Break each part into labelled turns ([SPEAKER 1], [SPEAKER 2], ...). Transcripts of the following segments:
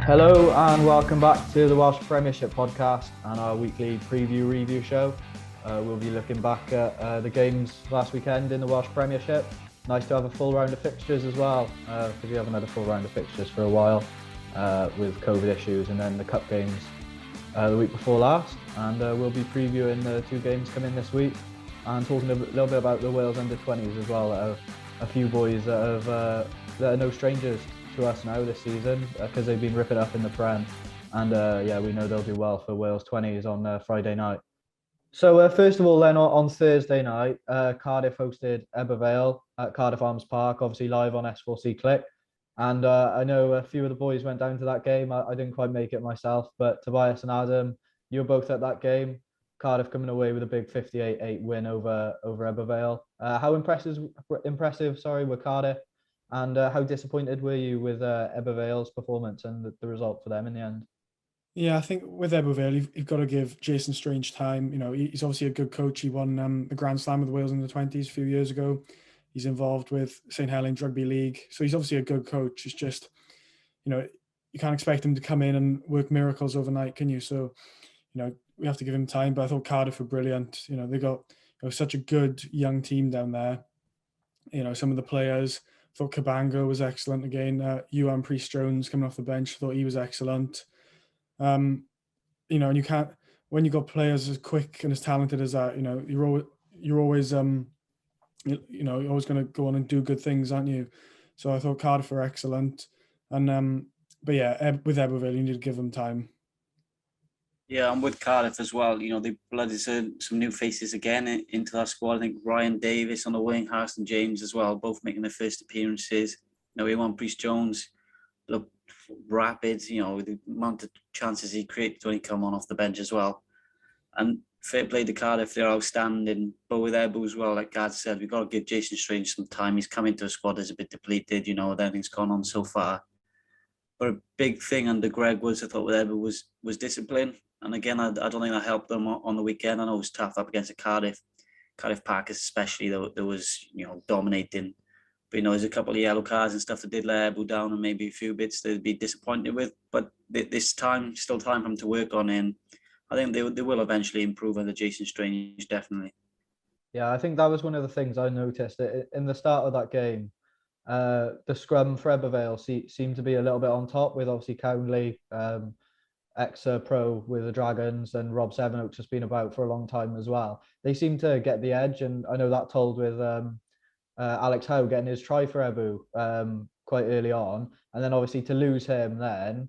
[SPEAKER 1] Hello and welcome back to the Welsh Premiership podcast and our weekly preview review show. We'll be looking back at the games last weekend in the Welsh Premiership. Nice to have a full round of fixtures as well, because we haven't had a full round of fixtures for a while with COVID issues, and then the cup games the week before last. And we'll be previewing the two games coming this week and talking a little bit about the Wales under-20s as well. A few boys that are no strangers to us now this season because they've been ripping up in the Prem, and we know they'll do well for Wales 20s on Friday night. So first of all then on Thursday night, Cardiff hosted Ebervale at Cardiff Arms Park, obviously live on S4C Click, and I know a few of the boys went down to that game. I didn't quite make it myself, but Tobias and Adam, you were both at that game. Cardiff coming away with a big 58-8 win over Ebervale. How impressive were Cardiff? And how disappointed were you with Ebervale's performance and the result for them in the end?
[SPEAKER 2] Yeah, I think with Ebervale, you've got to give Jason Strange time. You know, he's obviously a good coach. He won the Grand Slam with Wales in the 20s a few years ago. He's involved with St Helens Rugby League. So he's obviously a good coach. It's just, you can't expect him to come in and work miracles overnight, can you? So, we have to give him time. But I thought Cardiff were brilliant. They got such a good young team down there. Some of the players, I thought Cabango was excellent again. Ewan Priest-Jones coming off the bench, I thought he was excellent. And you can't, when you've got players as quick and as talented as that, you're always going to go on and do good things, aren't you? So I thought Cardiff were excellent. And, with Ebervale, you need to give them time.
[SPEAKER 3] Yeah, I'm with Cardiff as well. They blooded some new faces again into that squad. I think Ryan Davis on the wing, Harrison James as well, both making their first appearances. Ewan Priest-Jones looked rapid, the amount of chances he created when he come on off the bench as well. And fair play to Cardiff, they're outstanding. But with Ebu as well, like Gad said, we've got to give Jason Strange some time. He's come into a squad that's a bit depleted, with everything's gone on so far. But a big thing under Greg I thought with Ebu was discipline. And again, I don't think that helped them on the weekend. I know it was tough up against the Cardiff Packers especially, that was, dominating. But, there's a couple of yellow cards and stuff that did let Ebu down, and maybe a few bits they'd be disappointed with. But this time, still time for them to work on, and I think they will eventually improve under Jason Strange, definitely.
[SPEAKER 1] Yeah, I think that was one of the things I noticed in the start of that game. The scrum for Ebervale seemed to be a little bit on top, with obviously Cownley, ex-pro with the Dragons, and Rob Sevenoaks has been about for a long time as well. They seem to get the edge, and I know that told with Alex Howe getting his try for Ebu quite early on, and then obviously to lose him then,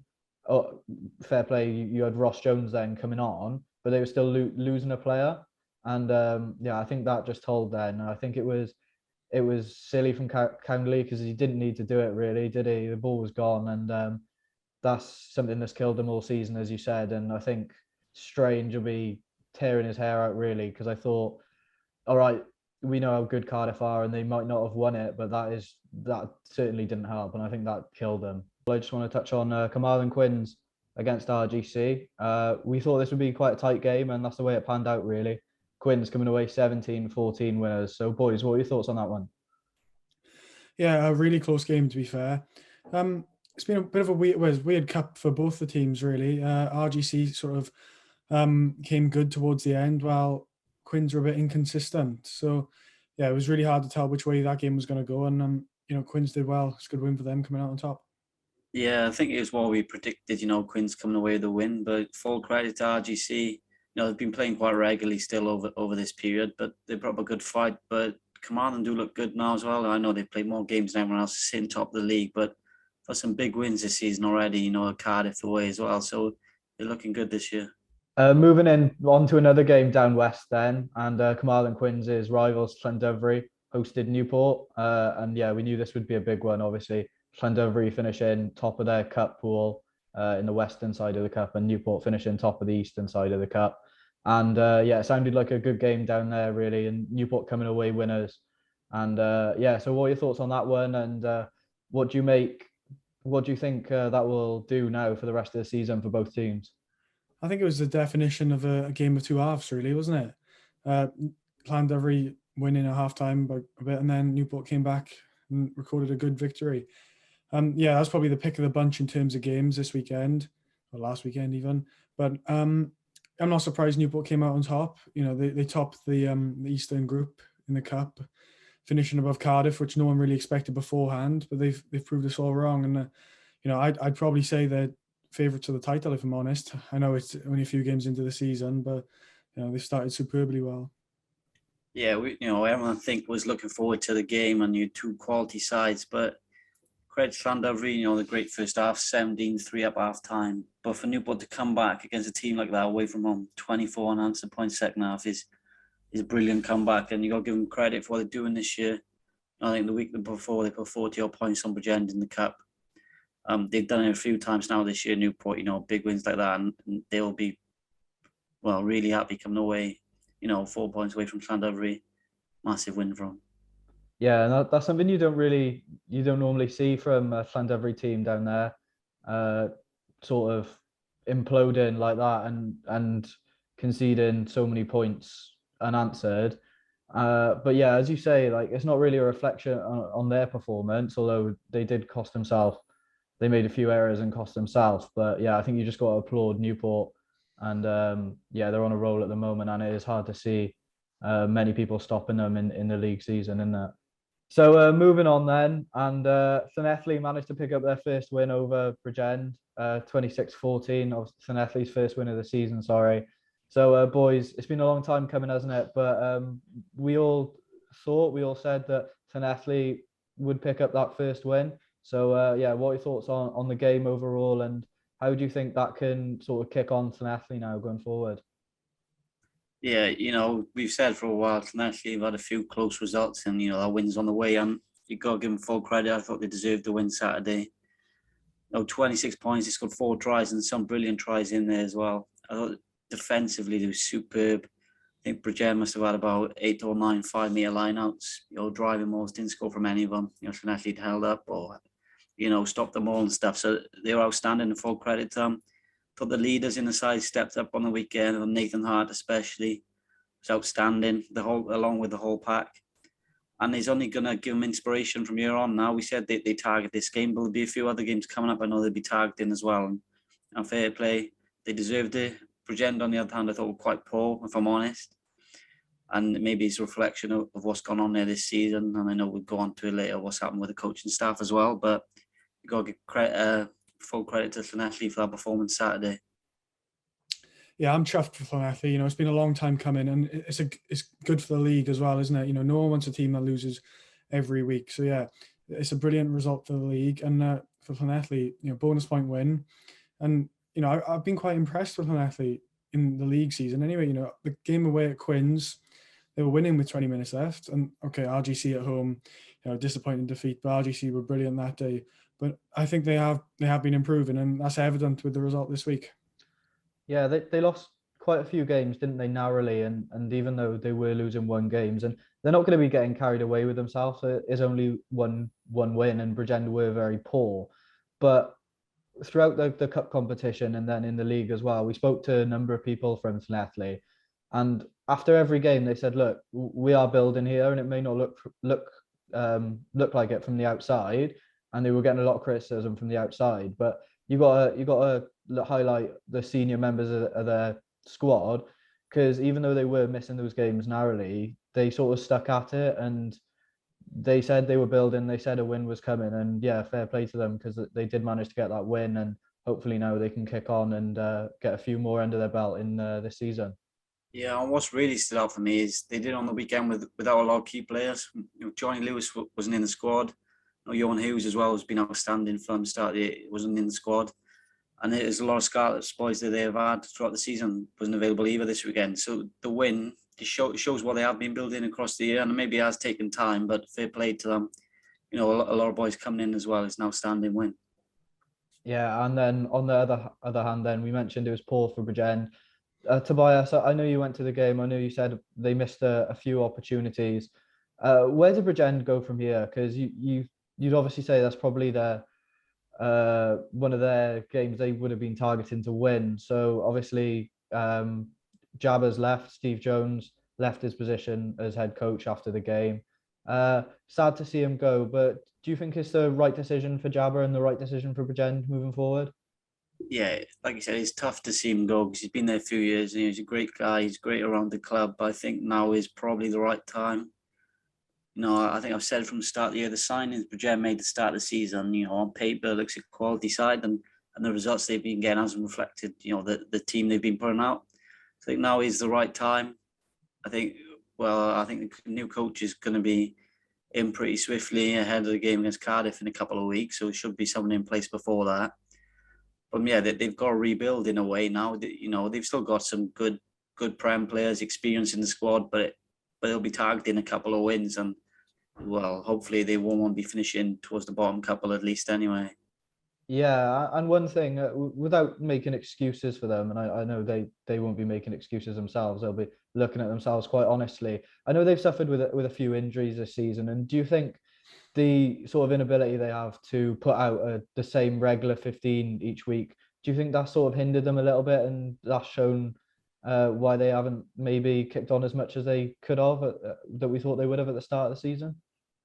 [SPEAKER 1] fair play, you had Ross Jones then coming on, but they were still losing a player, and I think that just told then. I think it was silly from Cownley because he didn't need to do it really, did he? The ball was gone, and that's something that's killed him all season, as you said. And I think Strange will be tearing his hair out really, because I thought, all right, we know how good Cardiff are and they might not have won it, but that certainly didn't help, and I think that killed them. I just want to touch on Kamal and Quins against RGC. We thought this would be quite a tight game, and that's the way it panned out really. Quins coming away 17-14 winners. So boys, what are your thoughts on that one?
[SPEAKER 2] Yeah, a really close game, to be fair. It's been a bit of a weird cup for both the teams, really. RGC sort of came good towards the end, while Quins were a bit inconsistent. So, yeah, it was really hard to tell which way that game was going to go. And, Quins did well. It's a good win for them coming out on top.
[SPEAKER 3] Yeah, I think it was what we predicted, Quins coming away with the win. But full credit to RGC. They've been playing quite regularly still over this period, but they put up a good fight. But Carmarthen do look good now as well. I know they've played more games than everyone else, sitting top of the league, but for some big wins this season already, Cardiff away as well. So they're looking good this year.
[SPEAKER 1] Moving on to another game down west then, and Carmarthen Quins' rivals Llandovery hosted Newport, and we knew this would be a big one. Obviously, Llandovery finishing top of their cup pool in the western side of the cup, and Newport finishing top of the eastern side of the cup. And it sounded like a good game down there really, and Newport coming away winners. And so what are your thoughts on that one, and what do you think that will do now for the rest of the season for both teams?
[SPEAKER 2] I think it was the definition of a game of two halves, really, wasn't it? Llandovery winning at halftime by a bit, and then Newport came back and recorded a good victory. Yeah, that's probably the pick of the bunch in terms of games this weekend, or last weekend even. But I'm not surprised Newport came out on top. They topped the Eastern Group in the Cup, finishing above Cardiff, which no one really expected beforehand. But they've proved us all wrong. And I'd probably say they're favourites of the title, if I'm honest. I know it's only a few games into the season, but they've started superbly well.
[SPEAKER 3] Yeah, everyone I think was looking forward to the game, and you had two quality sides, but credit to Llandovery, the great first half, 17-3 up half time. But for Newport to come back against a team like that away from home, 24 unanswered points second half is a brilliant comeback, and you got to give them credit for what they're doing this year. I think the week before they put 40 odd points on Bridgend in the cup. They've done it a few times now this year, Newport, big wins like that, and they'll be, really happy coming away, 4 points away from Llandovery. Massive win for them.
[SPEAKER 1] Yeah, and that's something you don't normally see from a Llandovery team down there, sort of imploding like that and conceding so many points unanswered. But yeah, as you say, like it's not really a reflection on their performance, although they did cost themselves. They made a few errors and cost themselves. But yeah, I think you just got to applaud Newport, and yeah, they're on a roll at the moment, and it is hard to see many people stopping them in the league season in that. So moving on then, and Llanelli managed to pick up their first win over Bridgend, 26-14, of Llanelli's first win of the season, sorry. So boys, it's been a long time coming, hasn't it? But we all said that Llanelli would pick up that first win. So yeah, what are your thoughts on the game overall, and how do you think that can sort of kick on Llanelli now going forward?
[SPEAKER 3] Yeah, we've said for a while, Llanelli have had a few close results, and that win's on the way. And you got to give them full credit. I thought they deserved the win Saturday. 26 points. They scored 4 tries and some brilliant tries in there as well. I thought defensively they were superb. I think Bridgend must have had about 8 or 9 5-meter lineouts. Driving balls, didn't score from any of them. Llanelli held up or stopped them all and stuff. So they were outstanding, and full credit to them. Thought the leaders in the side stepped up on the weekend, and Nathan Hart especially was outstanding. Along with the whole pack, and he's only gonna give them inspiration from here on. Now we said they target this game, but there'll be a few other games coming up. I know they'll be targeting as well, and fair play, they deserved it. Bridgend, on the other hand, I thought were quite poor, if I'm honest, and maybe it's a reflection of what's gone on there this season. And I know we'll go on to it later what's happened with the coaching staff as well, but you got to give full credit to Llanelli for that performance Saturday.
[SPEAKER 2] Yeah, I'm chuffed for Llanelli. It's been a long time coming, and it's good for the league as well, isn't it? No one wants a team that loses every week. So yeah, it's a brilliant result for the league, and for Llanelli, bonus point win. And I've been quite impressed with Llanelli in the league season. Anyway, the game away at Quins, they were winning with 20 minutes left, and okay, RGC at home, disappointing defeat, but RGC were brilliant that day. But I think they have been improving, and that's evident with the result this week.
[SPEAKER 1] Yeah, they lost quite a few games, didn't they, narrowly? And even though they were losing 1 games, and they're not going to be getting carried away with themselves. It is only one win, and Bridgend were very poor. But throughout the cup competition and then in the league as well, we spoke to a number of people from Llanelli, and after every game they said, "Look, we are building here, and it may not look like it from the outside." And they were getting a lot of criticism from the outside, but you got to highlight the senior members of their squad, because even though they were missing those games narrowly, they sort of stuck at it, and they said they were building. They said a win was coming, and yeah, fair play to them, because they did manage to get that win, and hopefully now they can kick on and get a few more under their belt in this season.
[SPEAKER 3] Yeah, and what's really stood out for me is they did on the weekend without a lot of key players. Johnny Lewis wasn't in the squad. Johan Hughes as well has been outstanding from the start. He wasn't in the squad. And there's a lot of Scarlet boys that they've had throughout the season wasn't available either this weekend. So the win shows what they have been building across the year, and maybe it has taken time, but fair play to them. A lot of boys coming in as well. It's an outstanding win.
[SPEAKER 1] Yeah, and then on the other hand, then we mentioned it was poor for Bridgend. Tobias, I know you went to the game. I know you said they missed a few opportunities. Where did Bridgend go from here? Because you'd obviously say that's probably one of their games they would have been targeting to win. So obviously, Jabba's left. Steve Jones left his position as head coach after the game. Sad to see him go, but do you think it's the right decision for Jabber and the right decision for Bridgend moving forward?
[SPEAKER 3] Yeah, like you said, it's tough to see him go because he's been there a few years and he's a great guy. He's great around the club. But I think now is probably the right time. I think I've said from the start of the year, the signings Bridgend made at the start of the season, on paper, looks a quality side, and the results they've been getting hasn't reflected, the team they've been putting out. I think now is the right time. I think the new coach is going to be in pretty swiftly ahead of the game against Cardiff in a couple of weeks, so it should be someone in place before that. But yeah, they've got to rebuild in a way now. They've still got some good Prem players, experience in the squad, but they'll be targeting a couple of wins, and well, hopefully they won't want to be finishing towards the bottom couple at least anyway.
[SPEAKER 1] Yeah, and one thing, without making excuses for them, and I know they won't be making excuses themselves. They'll be looking at themselves quite honestly. I know they've suffered with a few injuries this season, and do you think the sort of inability they have to put out the same regular 15 each week, do you think that sort of hindered them a little bit, and that's shown why they haven't maybe kicked on as much as they could have that we thought they would have at the start of the season?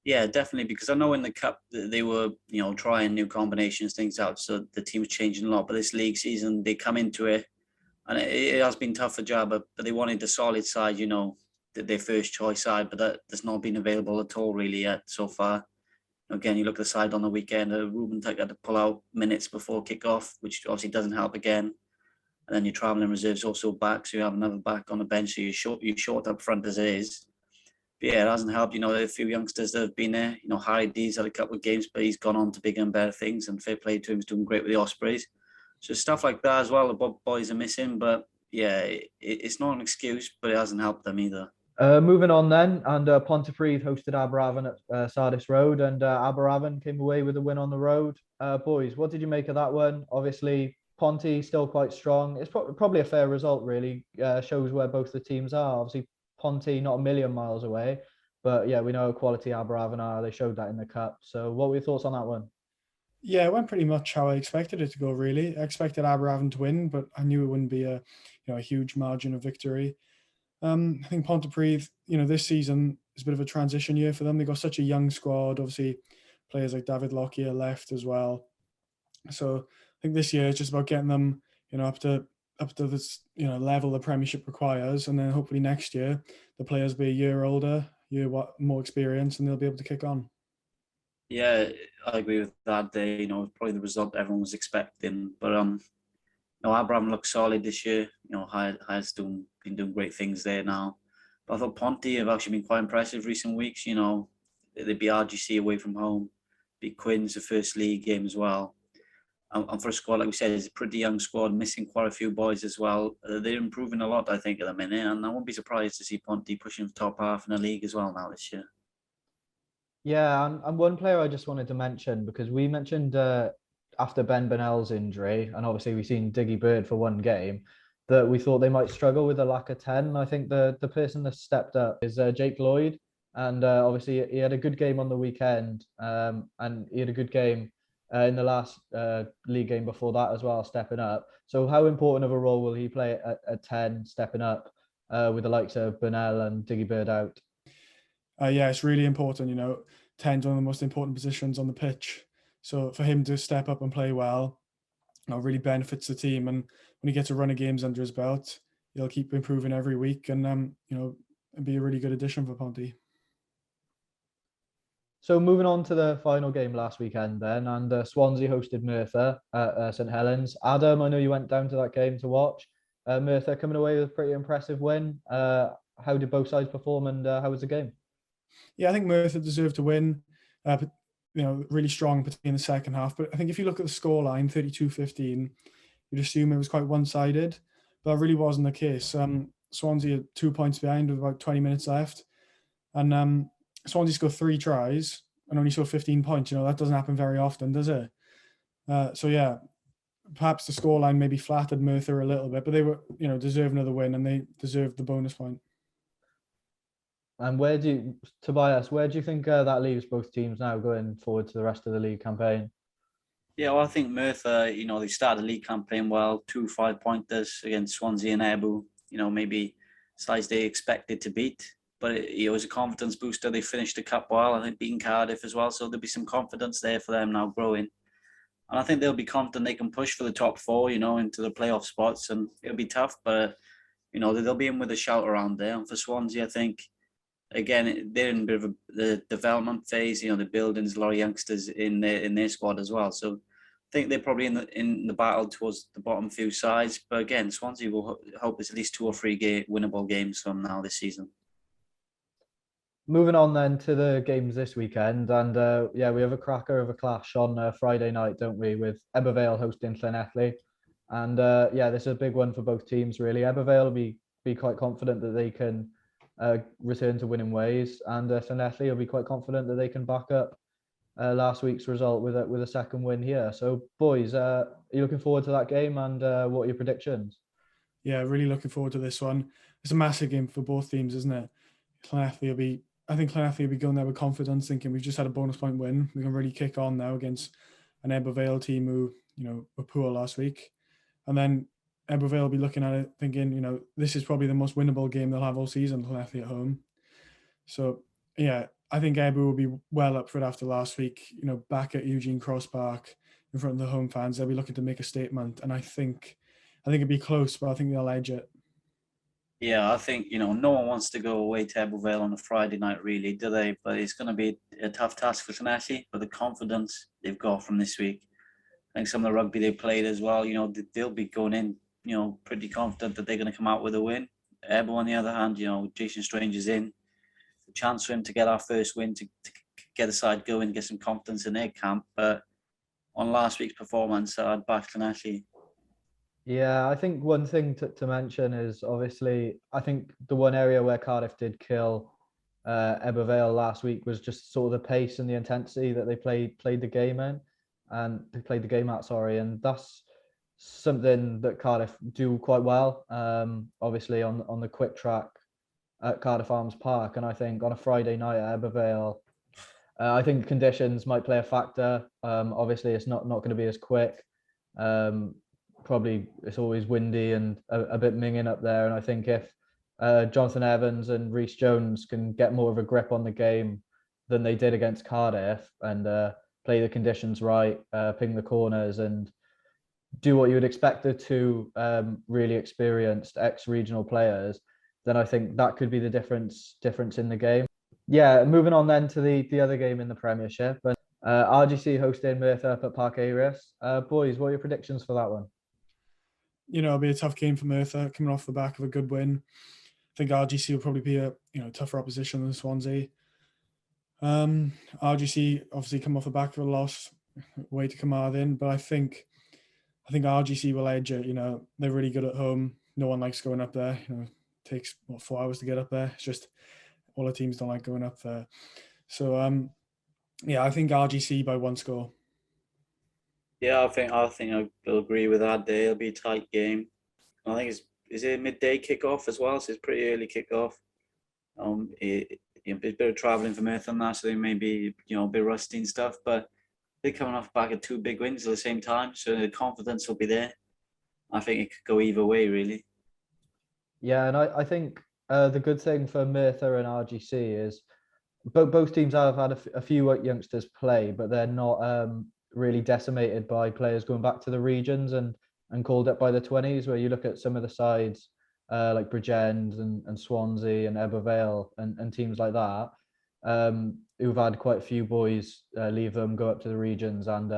[SPEAKER 3] Yeah, definitely, because I know in the cup they were, trying new combinations, things out, so the team was changing a lot. But this league season, they come into it, and it has been tough for Jabba, but they wanted the solid side, their first choice side, but that's not been available at all really yet so far. Again, you look at the side on the weekend, Ruben Tuck had to pull out minutes before kick-off, which obviously doesn't help again. And then your travelling reserves also back, so you have another back on the bench, so you're short up front as it is. But yeah, it hasn't helped. A few youngsters that have been there. Harry D's had a couple of games, but he's gone on to bigger and better things, and fair play to him, he's doing great with the Ospreys. So stuff like that as well, the boys are missing, but yeah, it's not an excuse, but it hasn't helped them either.
[SPEAKER 1] Moving on then, and Pontypridd hosted Aberavon at Sardis Road, and Aberavon came away with a win on the road. Boys, what did you make of that one? Obviously, Ponty still quite strong. It's probably a fair result, really. Shows where both the teams are. Obviously, Ponty not a million miles away, but yeah, we know how quality Aberavon are. They showed that in the cup. So, what were your thoughts on that one?
[SPEAKER 2] Yeah, it went pretty much how I expected it to go, really. I expected Aberavon to win, but I knew it wouldn't be a huge margin of victory. I think Pontypridd, this season is a bit of a transition year for them. They got such a young squad. Obviously, players like David Lockyer left as well. So I think this year it's just about getting them, up to this, level the Premiership requires, and then hopefully next year the players be a year older, more experience, and they'll be able to kick on.
[SPEAKER 3] Yeah, I agree with that. Probably the result everyone was expecting, but Abraham looks solid this year. Has been doing great things there now. But I thought Ponty have actually been quite impressive recent weeks. They beat RGC away from home, beat Quins the first league game as well. And for a squad, like we said, it's a pretty young squad, missing quite a few boys as well. They're improving a lot, I think, at the minute. And I won't be surprised to see Ponty pushing the top half in the league as well now this year.
[SPEAKER 1] Yeah, and one player I just wanted to mention, because we mentioned after Ben Bonnell's injury, and obviously we've seen Diggy Bird for one game, that we thought they might struggle with a lack of 10. I think the person that stepped up is Jake Lloyd. And obviously he had a good game on the weekend, and he had a good game in the last league game before that as well, stepping up. So how important of a role will he play at 10, stepping up with the likes of Bonnell and Diggy Bird out?
[SPEAKER 2] Yeah, it's really important. 10's one of the most important positions on the pitch. So for him to step up and play well, really benefits the team. And when he gets a run of games under his belt, he'll keep improving every week, and be a really good addition for Ponty.
[SPEAKER 1] So moving on to the final game last weekend then, and Swansea hosted Merthyr at St Helens. Adam, I know you went down to that game to watch. Merthyr coming away with a pretty impressive win. How did both sides perform, and how was the game?
[SPEAKER 2] Yeah, I think Merthyr deserved to win. Really strong, particularly in the second half. But I think if you look at the scoreline, 32-15, you'd assume it was quite one-sided. But that really wasn't the case. Swansea had 2 points behind with about 20 minutes left. And Swansea scored 3 tries and only scored 15 points. That doesn't happen very often, does it? So yeah, perhaps the scoreline maybe flattered Merthyr a little bit, but they were, deserve another win, and they deserved the bonus point.
[SPEAKER 1] And Tobias, where do you think that leaves both teams now going forward to the rest of the league campaign?
[SPEAKER 3] Yeah, well, I think Merthyr, they started the league campaign well, 2 5-pointers against Swansea and Ebu. Maybe sides they expected to beat. but it was a confidence booster. They finished the cup well, I think, beating Cardiff as well. So there'll be some confidence there for them now growing. And I think they'll be confident they can push for the top four, into the playoff spots. And it'll be tough, but, they'll be in with a shout around there. And for Swansea, I think, again, they're in a bit of the development phase. They're building a lot of youngsters in their squad as well. So I think they're probably in the battle towards the bottom few sides. But again, Swansea will hope it's at least 2 or 3 winnable games from now this season.
[SPEAKER 1] Moving on then to the games this weekend, and we have a cracker of a clash on Friday night, don't we, with Ebervale hosting Llanelli, and this is a big one for both teams really. Ebervale will be quite confident that they can return to winning ways, and Llanelli will be quite confident that they can back up last week's result with a second win here. So boys, are you looking forward to that game, and what are your predictions?
[SPEAKER 2] Yeah, really looking forward to this one. It's a massive game for both teams, isn't it? I think Llanelli will be going there with confidence, thinking we've just had a bonus point win. We can really kick on now against an Ebervale team who, were poor last week. And then Ebervale will be looking at it thinking, this is probably the most winnable game they'll have all season, Llanelli at home. So, yeah, I think Eber will be well up for it after last week, back at Eugene Cross Park in front of the home fans. They'll be looking to make a statement. And I think it'd be close, but I think they'll edge it.
[SPEAKER 3] Yeah, I think, no one wants to go away to Ebervale on a Friday night, really, do they? But it's going to be a tough task for Llanelli, but the confidence they've got from this week. I think some of the rugby they played as well, they'll be going in, pretty confident that they're going to come out with a win. Eber, on the other hand, Jason Strange is in. The chance for him to get our first win, to get the side going, get some confidence in their camp. But on last week's performance, I'd back Llanelli.
[SPEAKER 1] Yeah, I think one thing to mention is obviously, I think the one area where Cardiff did kill Ebervale last week was just sort of the pace and the intensity that they played the game in, and they played the game at, sorry, and that's something that Cardiff do quite well. Obviously on the quick track at Cardiff Arms Park, and I think on a Friday night at Ebervale, I think conditions might play a factor. Obviously, it's not going to be as quick. Probably it's always windy and a bit minging up there. And I think if Jonathan Evans and Reece Jones can get more of a grip on the game than they did against Cardiff, and play the conditions right, ping the corners, and do what you would expect the two really experienced ex-regional players, then I think that could be the difference in the game. Yeah, moving on then to the other game in the Premiership, and RGC hosting Merthyr up at Parc Eirios. Boys, what are your predictions for that one?
[SPEAKER 2] It'll be a tough game for Merthyr coming off the back of a good win. I think RGC will probably be a tougher opposition than Swansea. RGC obviously come off the back of a loss away to Carmarthen, but I think RGC will edge it. They're really good at home. No one likes going up there. It takes 4 hours to get up there. It's just all the teams don't like going up there. So I think RGC by 1 score.
[SPEAKER 3] Yeah, I think I'll agree with that. It'll be a tight game. I think is it a midday kickoff as well, so it's pretty early kickoff. It's a bit of travelling for Merthyr and that, so they may be a bit rusty and stuff, but they're coming off back at 2 big wins at the same time, so the confidence will be there. I think it could go either way, really.
[SPEAKER 1] Yeah, and I think the good thing for Merthyr and RGC is both teams have had a few youngsters play, but they're not really decimated by players going back to the regions and called up by the 20s, where you look at some of the sides like Bridgend and Swansea and Ebervale and teams like that, who've had quite a few boys leave them, go up to the regions and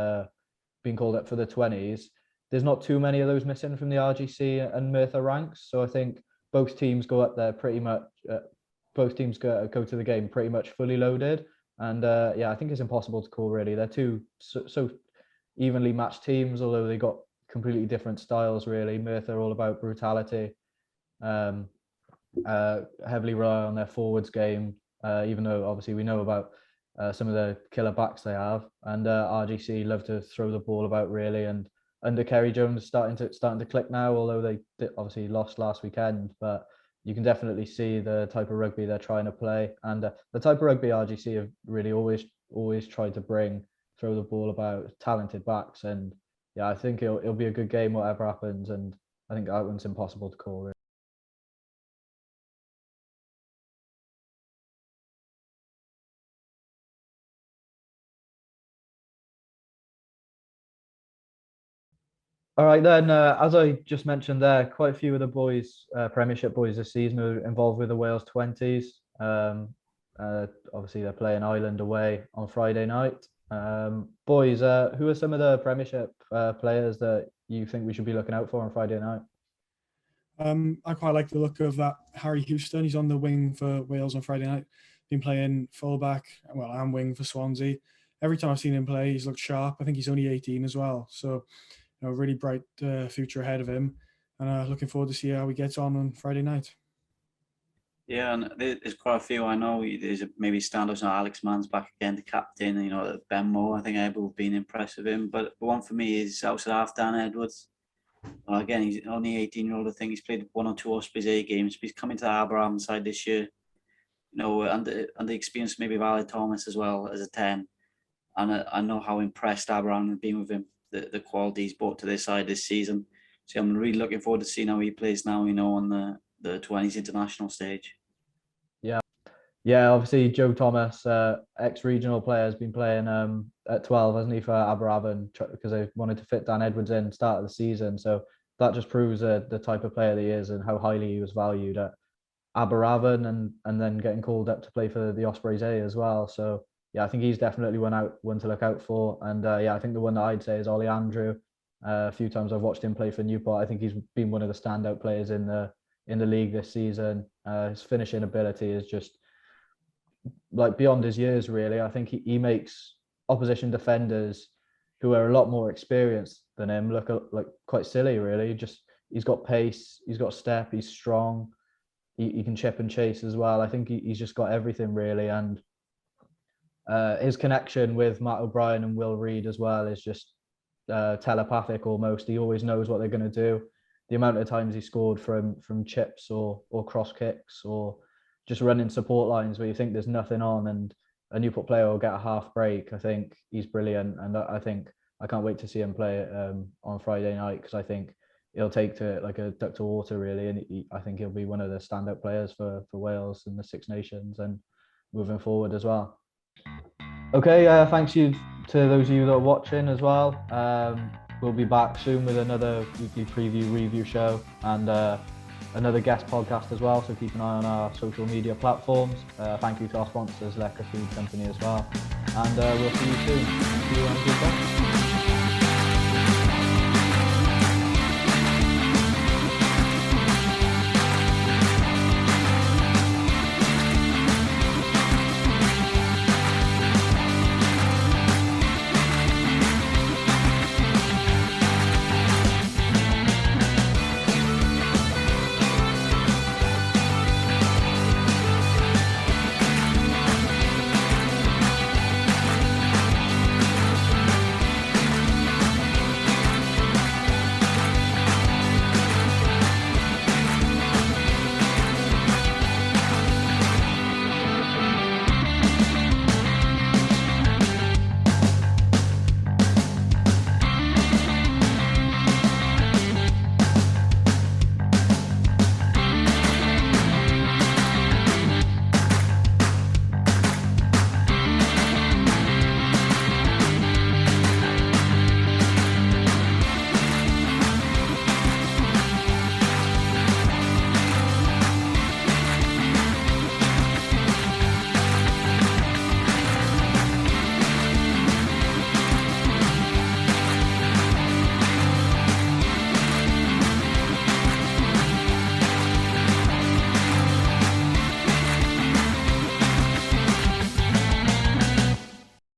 [SPEAKER 1] been called up for the 20s. There's not too many of those missing from the RGC and Merthyr ranks. So I think both teams go up there pretty much, both teams go to the game pretty much fully loaded. And I think it's impossible to call, really. They're two so evenly matched teams, although they got completely different styles, really. Merthyr all about brutality, heavily rely on their forwards game, even though obviously we know about some of the killer backs they have. And RGC love to throw the ball about, really. And under Kerry Jones starting to click now, although they obviously lost last weekend, but you can definitely see the type of rugby they're trying to play, and the type of rugby RGC have really always tried to bring, throw the ball about, talented backs. And yeah, I think it'll be a good game whatever happens, and I think that one's impossible to call, really. All right then. As I just mentioned there, quite a few of the boys, Premiership boys this season, are involved with the Wales 20s. Obviously, they're playing Ireland away on Friday night. Boys, who are some of the Premiership players that you think we should be looking out for on Friday night?
[SPEAKER 2] I quite like the look of that Harry Houston. He's on the wing for Wales on Friday night. Been playing fullback, well, and wing for Swansea. Every time I've seen him play, he's looked sharp. I think he's only 18 as well. So, really bright future ahead of him. And looking forward to see how he gets on Friday night.
[SPEAKER 3] Yeah, and there's quite a few I know. There's maybe standouts now. Alex Mann's back again, the captain. Ben Moore. I think everyone's been impressed with him. But the one for me is outside half Dan Edwards. Well, again, he's only 18-year-old. I think he's played 1 or 2 Ospreys A games. But he's coming to the Aberravon side this year. And the experience maybe of Aled Thomas as well as a 10. And I know how impressed Aberravon have been with him. The quality he's brought to their side this season. So I'm really looking forward to seeing how he plays now. On the 20s international stage.
[SPEAKER 1] Yeah, obviously Joe Thomas, ex-regional player, has been playing at 12, hasn't he, for Aberravon, because they wanted to fit Dan Edwards in start of the season. So that just proves the type of player that he is and how highly he was valued at Aberravon, and then getting called up to play for the Ospreys A as well. So yeah, I think he's definitely one to look out for. And I think the one that I'd say is Ollie Andrew. A few times I've watched him play for Newport. I think he's been one of the standout players in the league this season. His finishing ability is just like beyond his years, really. I think he makes opposition defenders who are a lot more experienced than him look like quite silly, really. He's got pace, he's got step, he's strong, he can chip and chase as well. I think he's just got everything, really. And his connection with Matt O'Brien and Will Reid as well is just telepathic almost. He always knows what they're going to do. The amount of times he scored from chips or cross kicks or just running support lines where you think there's nothing on and a Newport player will get a half break. I think he's brilliant, and I can't wait to see him play on Friday night, because I think he'll take to it like a duck to water, really, and I think he'll be one of the standout players for Wales and the Six Nations and moving forward as well. Okay, thanks you to those of you that are watching as well. We'll be back soon with another weekly preview review show and another guest podcast as well, so keep an eye on our social media platforms. Thank you to our sponsors, Lekker Food Company, as well, and we'll see you soon. See you on a good day.